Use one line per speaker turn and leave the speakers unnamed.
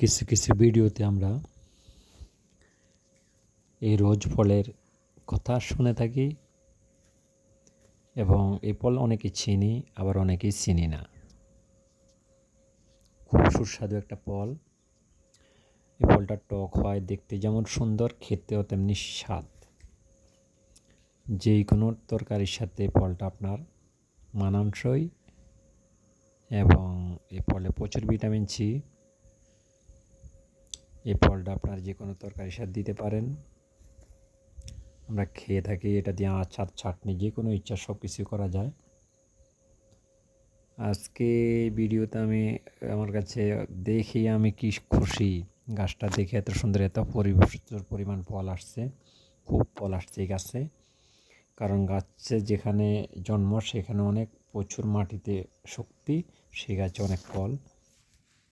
কিছু কিছু ভিডিওতে আমরা এই রোজ ফলের কথা শুনে থাকি এবং এই ফল অনেকে চিনি, আবার অনেকেই চিনি না। খুব সুস্বাদু একটা ফল। এই ফলটা টক হয়, দেখতে যেমন সুন্দর, খেতেও তেমনি স্বাদ। যে কোনো তরকারির সাথে ফলটা আপনার মানানসই এবং এই ফলে প্রচুর ভিটামিন সি। এই ফলটা আপনার যে কোনো তরকারির সাথে দিতে পারেন। আমরা খেয়ে থাকি, এটা দিয়ে আচার, চাটনি, যে কোনো ইচ্ছা সব কিছু করা যায়। আজকে ভিডিওতে আমার কাছে দেখে আমি কি খুশি, গাছটা দেখে এত সুন্দর, এত প্রচুর পরিমাণ ফল আসছে, খুব ফল আসছে এই গাছে। কারণ গাছে যেখানে জন্ম সেখানে অনেক প্রচুর মাটিতে শক্তি, সে গাছে অনেক ফল।